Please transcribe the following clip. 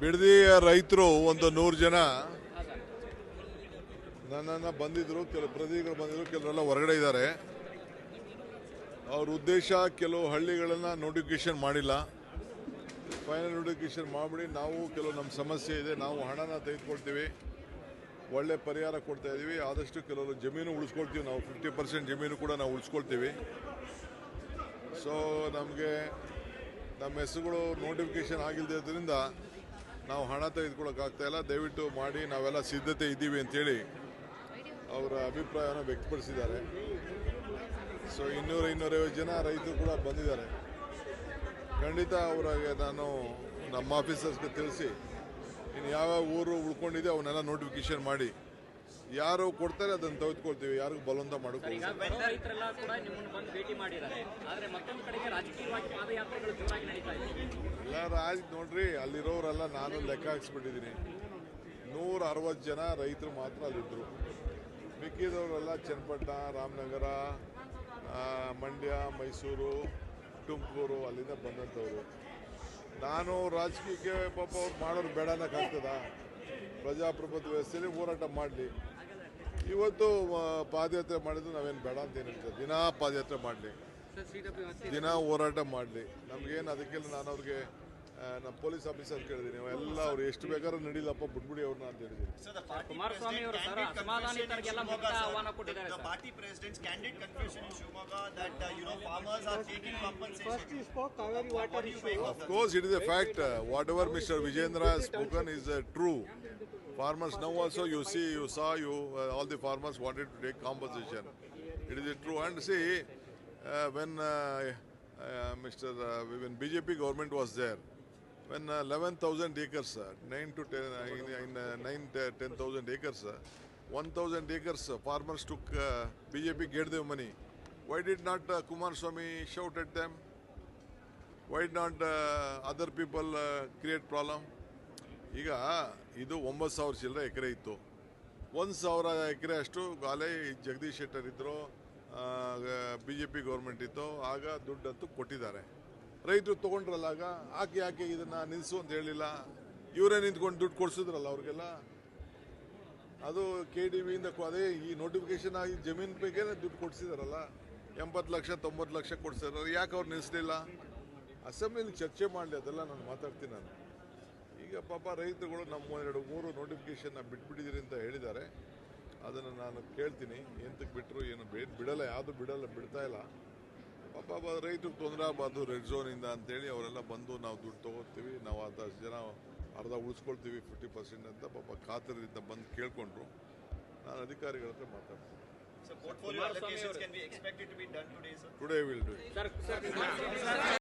ಬಿಡದಿಯ ರೈತರು ಒಂದು 100 ಜನ ನನ್ನನ್ನು ಬಂದಿದ್ರು, ಕೆಲವು ಪ್ರತಿನಿಧಿಗಳು ಬಂದಿದ್ರು, ಕೆಲವರೆಲ್ಲ ಹೊರಗಡೆ ಇದ್ದಾರೆ. ಅವ್ರ ಉದ್ದೇಶ ಕೆಲವು ಹಳ್ಳಿಗಳನ್ನ ನೋಟಿಫಿಕೇಶನ್ ಮಾಡಿಲ್ಲ, ಫೈನಲ್ ನೋಟಿಫಿಕೇಶನ್ ಮಾಡಿಬಿಡಿ ನಾವು ಕೆಲವು ನಮ್ಮ ಸಮಸ್ಯೆ ಇದೆ, ನಾವು ಹಣನ ತೆಗೆದುಕೊಳ್ತೀವಿ, ಒಳ್ಳೆ ಪರಿಹಾರ ಕೊಡ್ತಾ ಇದ್ದೀವಿ, ಆದಷ್ಟು ಕೆಲವರು ಜಮೀನು ಉಳಿಸ್ಕೊಳ್ತೀವಿ, ನಾವು 50% ಜಮೀನು ಕೂಡ ನಾವು ಉಳಿಸ್ಕೊಳ್ತೀವಿ. ಸೊ ನಮಗೆ ನಮ್ಮ ಹೆಸರುಗಳು ನೋಟಿಫಿಕೇಶನ್ ಆಗಿಲ್ಲದ್ರಿಂದ ನಾವು ಹಣ ತೆಗೆದುಕೊಳ್ಳೋಕ್ಕಾಗ್ತಾ ಇಲ್ಲ, ದಯವಿಟ್ಟು ಮಾಡಿ, ನಾವೆಲ್ಲ ಸಿದ್ಧತೆ ಇದ್ದೀವಿ ಅಂತೇಳಿ ಅವರ ಅಭಿಪ್ರಾಯನ ವ್ಯಕ್ತಪಡಿಸಿದ್ದಾರೆ. ಸೊ 200-250 ಜನ ರೈತರು ಕೂಡ ಬಂದಿದ್ದಾರೆ. ಖಂಡಿತ ಅವರಿಗೆ ನಾನು ನಮ್ಮ ಆಫೀಸರ್ಸ್ಗೆ ತಿಳಿಸಿ ಇನ್ನು ಯಾವ್ಯಾವ ಊರು ಉಳ್ಕೊಂಡಿದೆ ಅವನ್ನೆಲ್ಲ ನೋಟಿಫಿಕೇಶನ್ ಮಾಡಿ ಯಾರು ಕೊಡ್ತಾರೆ ಅದನ್ನು ತೆಗೆದುಕೊಳ್ತೀವಿ, ಯಾರಿಗೂ ಬಲವಂತ ಮಾಡೋಕೆ ಎಲ್ಲ ನೋಡ್ರಿ, ಅಲ್ಲಿರೋರೆಲ್ಲ ನಾನು ಲೆಕ್ಕ ಹಾಕ್ಸ್ಬಿಟ್ಟಿದ್ದೀನಿ. 160 ಜನ ರೈತರು ಮಾತ್ರ ಅಲ್ಲಿದ್ದರು, ಮಿಕ್ಕಿದವರೆಲ್ಲ ಚನ್ನಪಟ್ಟಣ, ರಾಮನಗರ, ಮಂಡ್ಯ, ಮೈಸೂರು, ತುಮಕೂರು ಅಲ್ಲಿಂದ ಬಂದಂಥವ್ರು. ನಾನು ರಾಜಕೀಯಕ್ಕೆ ಪಾಪ ಅವ್ರು ಮಾಡೋರು ಬೇಡ ಅನ್ನೋಕ್ಕಾಗ್ತದ? ಪ್ರಜಾಪ್ರಭುತ್ವ ವ್ಯವಸ್ಥೆಯಲ್ಲಿ ಹೋರಾಟ ಮಾಡಲಿ. ಇವತ್ತು ಪಾದಯಾತ್ರೆ ಮಾಡಿದ್ರು ನಾವೇನು ಬೇಡ ಅಂತ ಏನಿರ್ತದೆ, ದಿನಾ ಪಾದಯಾತ್ರೆ ಮಾಡಲಿ, ದಿನ ಹೋರಾಟ ಮಾಡಲಿ, ನಮಗೇನು ಅದಕ್ಕೆಲ್ಲ ನಾನು ಅವ್ರಿಗೆ ನಮ್ಮ ಪೊಲೀಸ್ ಆಫೀಸರ್ ಕೇಳಿದ್ದೀನಿ, ಎಲ್ಲ ಅವ್ರು ಎಷ್ಟು ಬೇಕಾದ್ರೂ ನಡೀಲಪ್ಪ ಬಿಟ್ಬಿಡಿ ಅವ್ರನ್ನ ಅಂತ ಹೇಳಿದ್ದೀನಿ. ಕುಮಾರಸ್ವಾಮಿ ಅವರು ಅಸಮಾಧಾನಿತರಿಗೆಲ್ಲ ಮುಕ್ತ ಆಹ್ವಾನ ಕೊಟ್ಟಿದ್ದಾರೆ. The party president's candid confession in Shivamogga that farmers are taking compensation. First you spoke Kaveri water issue. Of course, it is a fact. Whatever Mr. Vijendra has spoken is true. Farmers now also you saw all the farmers wanted to take compensation. It is true. And see, when when BJP government was there, when 11,000 acres, 10,000 acres, 1,000 acres farmers took, BJP gave them money. Why did not Kumaraswamy shout at them? Why did not other people create problem? ಈಗ ಇದು 9,000 ಚಿಲ್ಲರೆ ಎಕರೆ ಇತ್ತು, 1,000 ಎಕರೆ ಅಷ್ಟು ಗಾಲೆ ಜಗದೀಶ್ ಶೆಟ್ಟರ್ ಇದ್ರು, BJP government ಇತ್ತು, ಆಗ ದುಡ್ಡಂತೂ ಕೊಟ್ಟಿದ್ದಾರೆ. ರೈತರು ತೊಗೊಂಡ್ರಲ್ಲ, ಆಗ ಯಾಕೆ ಇದನ್ನು ನಿಲ್ಲಿಸು ಅಂತ ಹೇಳಿಲ್ಲ, ಇವರೇ ನಿಂತ್ಕೊಂಡು ದುಡ್ಡು ಕೊಡಿಸಿದ್ರಲ್ಲ ಅವ್ರಿಗೆಲ್ಲ. ಅದು KDBಯಿಂದ ಅದೇ ಈ ನೋಟಿಫಿಕೇಶನ್ ಆಗಿ ಜಮೀನು ಬೇಕೇನೆ ದುಡ್ಡು ಕೊಡಿಸಿದಾರಲ್ಲ, 80 ಲಕ್ಷ 90 ಲಕ್ಷ ಕೊಡಿಸಿದಾರೆ, ಯಾಕೆ ಅವ್ರು ನಿಲ್ಲಿಸಲಿಲ್ಲ? ಅಸೆಂಬ್ಲಿಲಿ ಚರ್ಚೆ ಮಾಡಲಿ, ಅದೆಲ್ಲ ನಾನು ಮಾತಾಡ್ತೀನಿ. ನಾನು ಈಗ ಪಾಪ ರೈತರುಗಳು ನಮ್ಮ 2-3 ನೋಟಿಫಿಕೇಶನ್ನ ಬಿಟ್ಬಿಟ್ಟಿದ್ದೀರಿ ಅಂತ ಹೇಳಿದ್ದಾರೆ, ಅದನ್ನು ನಾನು ಕೇಳ್ತೀನಿ, ಎಂತಕ್ಕೆ ಬಿಟ್ಟರು ಏನು ಬಿಡಲ್ಲ, ಯಾವುದು ಬಿಡ್ತಾ ಇಲ್ಲ. ಪಾಪ ರೈತರಿಗೆ ತೊಂದರೆ ಆಗಬಾರ್ದು ರೆಡ್ ಝೋನಿಂದ ಅಂತೇಳಿ ಅವರೆಲ್ಲ ಬಂದು ನಾವು ದುಡ್ಡು ತೊಗೋತೀವಿ, ನಾವು 10 ಜನ ಅರ್ಧ ಉಳಿಸ್ಕೊಳ್ತೀವಿ 50% ಅಂತ ಪಾಪ ಖಾತರಿಯಿಂದ ಬಂದು ಕೇಳ್ಕೊಂಡ್ರು. ನಾನು ಅಧಿಕಾರಿಗಳ ಹತ್ರ ಮಾತಾಡ್ತೀನಿ. So portfolio allocations can be expected to be done today, sir? Today we'll do it.